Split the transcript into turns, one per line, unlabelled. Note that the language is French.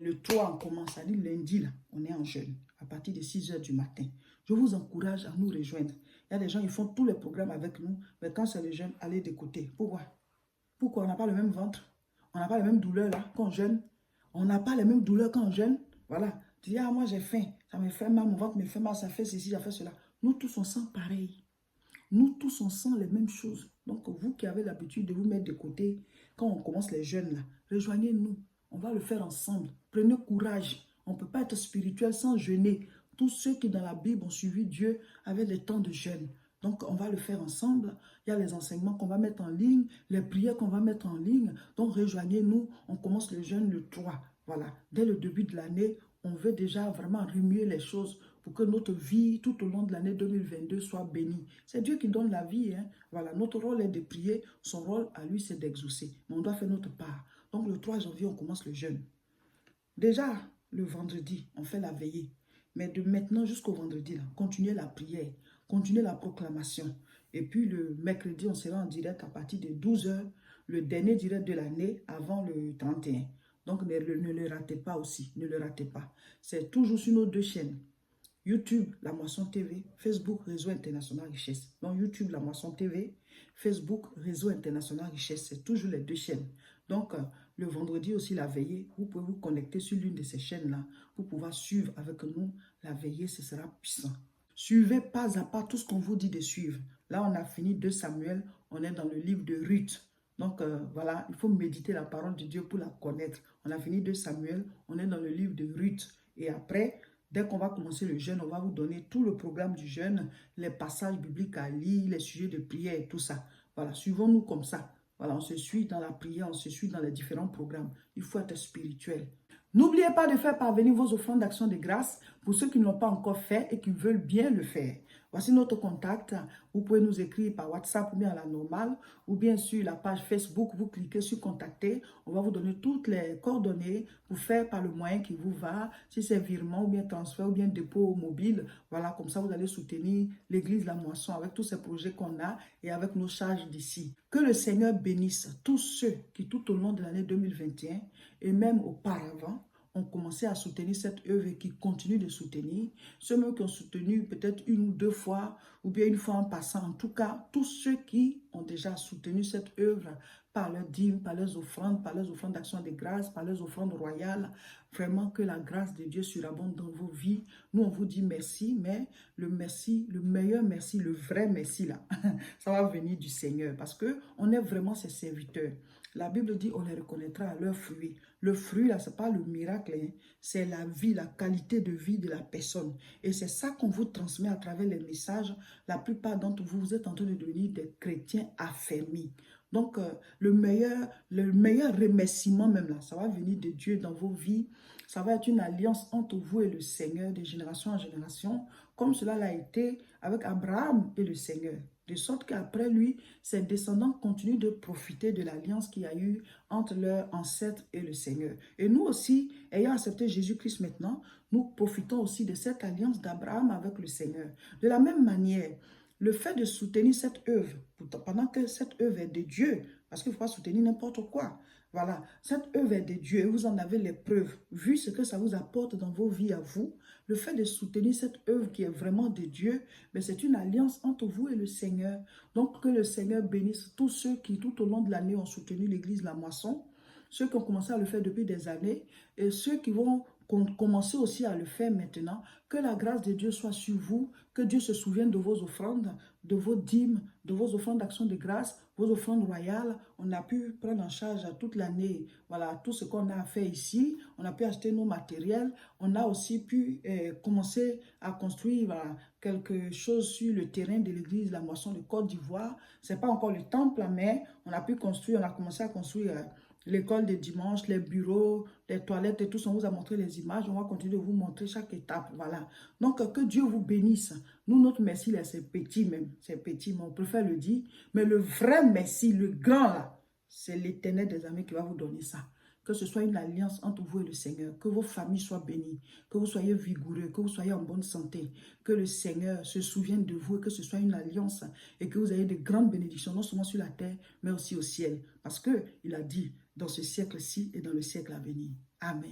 Le 3, on commence, à dire lundi, là, on est en jeûne, à partir de 6 heures du matin. Je vous encourage à nous rejoindre. Il y a des gens, ils font tous les programmes avec nous, mais quand c'est le jeûne, allez de côté. Pourquoi? Pourquoi on n'a pas le même ventre? On n'a pas les mêmes douleurs là quand on jeûne. On n'a pas les mêmes douleurs quand on jeûne. Voilà. Tu dis, ah, moi j'ai faim, ça me fait mal, mon ventre me fait mal, ça fait ceci, ça fait cela. Nous tous, on sent pareil. Nous tous, on sent les mêmes choses. Donc, vous qui avez l'habitude de vous mettre de côté, quand on commence les jeûnes là, rejoignez-nous. On va le faire ensemble. Prenez courage. On ne peut pas être spirituel sans jeûner. Tous ceux qui dans la Bible ont suivi Dieu avaient des temps de jeûne. Donc, on va le faire ensemble. Il y a les enseignements qu'on va mettre en ligne, les prières qu'on va mettre en ligne. Donc, rejoignez-nous. On commence le jeûne le 3. Voilà. Dès le début de l'année, on veut déjà vraiment remuer les choses pour que notre vie, tout au long de l'année 2022, soit bénie. C'est Dieu qui donne la vie. Hein? Voilà, notre rôle est de prier. Son rôle à lui, c'est d'exaucer. Mais on doit faire notre part. Donc, le 3 janvier, on commence le jeûne. Déjà, le vendredi, on fait la veillée. Mais de maintenant jusqu'au vendredi, là, continuez la prière, continuez la proclamation. Et puis, le mercredi, on sera en direct à partir de 12 heures, le dernier direct de l'année avant le 31. Donc, ne le ratez pas aussi, ne le ratez pas. C'est toujours sur nos deux chaînes. YouTube, La Moisson TV, Facebook, Réseau International Richesse. Donc, YouTube, La Moisson TV, Facebook, Réseau International Richesse. C'est toujours les deux chaînes. Donc, le vendredi aussi, la veillée, vous pouvez vous connecter sur l'une de ces chaînes-là pour pouvoir suivre avec nous la veillée. Ce sera puissant. Suivez pas à pas tout ce qu'on vous dit de suivre. Là, on a fini 2 Samuel. On est dans le livre de Ruth. Donc, voilà, il faut méditer la parole de Dieu pour la connaître. On a fini 2 Samuel. On est dans le livre de Ruth. Et après, dès qu'on va commencer le jeûne, on va vous donner tout le programme du jeûne, les passages bibliques à lire, les sujets de prière et tout ça. Voilà, suivons-nous comme ça. Voilà, on se suit dans la prière, on se suit dans les différents programmes. Il faut être spirituel. N'oubliez pas de faire parvenir vos offrandes d'action de grâce pour ceux qui ne l'ont pas encore fait et qui veulent bien le faire. Voici notre contact. Vous pouvez nous écrire par WhatsApp ou bien à la normale ou bien sur la page Facebook. Vous cliquez sur contacter. On va vous donner toutes les coordonnées pour faire par le moyen qui vous va. Si c'est virement ou bien transfert ou bien dépôt mobile. Voilà, comme ça vous allez soutenir l'église La Moisson avec tous ces projets qu'on a et avec nos charges d'ici. Que le Seigneur bénisse tous ceux qui tout au long de l'année 2021 et même auparavant ont commencé à soutenir cette œuvre et qui continuent de soutenir. Ceux qui ont soutenu peut-être 1 ou 2 fois ou bien une fois en passant. En tout cas, tous ceux qui ont déjà soutenu cette œuvre par leurs dîmes, par leurs offrandes d'action de grâce, par leurs offrandes royales. Vraiment que la grâce de Dieu surabonde dans vos vies. Nous, on vous dit merci, mais le merci, le meilleur merci, le vrai merci là, ça va venir du Seigneur parce qu'on est vraiment ses serviteurs. La Bible dit on les reconnaîtra à leurs fruits. Le fruit, là, ce n'est pas le miracle, hein. C'est la vie, la qualité de vie de la personne. Et c'est ça qu'on vous transmet à travers les messages. La plupart d'entre vous, vous êtes en train de devenir des chrétiens affermis. Donc, le meilleur remerciement même là, ça va venir de Dieu dans vos vies. Ça va être une alliance entre vous et le Seigneur de génération en génération, comme cela l'a été avec Abraham et le Seigneur. De sorte qu'après lui, ses descendants continuent de profiter de l'alliance qu'il y a eu entre leurs ancêtres et le Seigneur. Et nous aussi, ayant accepté Jésus-Christ maintenant, nous profitons aussi de cette alliance d'Abraham avec le Seigneur. De la même manière, le fait de soutenir cette œuvre, pendant que cette œuvre est de Dieu, parce qu'il ne faut pas soutenir n'importe quoi. Voilà, cette œuvre est de Dieu, vous en avez les preuves. Vu ce que ça vous apporte dans vos vies à vous, le fait de soutenir cette œuvre qui est vraiment de Dieu, c'est une alliance entre vous et le Seigneur. Donc, que le Seigneur bénisse tous ceux qui, tout au long de l'année, ont soutenu l'église La Moisson, ceux qui ont commencé à le faire depuis des années et ceux qui vont commencer aussi à le faire maintenant. Que la grâce de Dieu soit sur vous, que Dieu se souvienne de vos offrandes, de vos dîmes, de vos offrandes d'action de grâce, vos offrandes royales. On a pu prendre en charge toute l'année, voilà, tout ce qu'on a fait ici. On a pu acheter nos matériels. On a aussi pu commencer à construire voilà, quelque chose sur le terrain de l'église La Moisson de Côte d'Ivoire. Ce n'est pas encore le temple, mais on a pu construire, on a commencé à construire l'école de dimanche, les bureaux, les toilettes et tout ça. On vous a montré les images. On va continuer de vous montrer chaque étape. Voilà. Donc, que Dieu vous bénisse. Nous, notre merci, là, c'est petit même. C'est petit, mais on préfère le dire. Mais le vrai merci, le grand, là, c'est l'Éternel des armées qui va vous donner ça. Que ce soit une alliance entre vous et le Seigneur. Que vos familles soient bénies. Que vous soyez vigoureux. Que vous soyez en bonne santé. Que le Seigneur se souvienne de vous et que ce soit une alliance. Et que vous ayez de grandes bénédictions, non seulement sur la terre, mais aussi au ciel. Parce qu'il a dit, dans ce siècle-ci et dans le siècle à venir. Amen.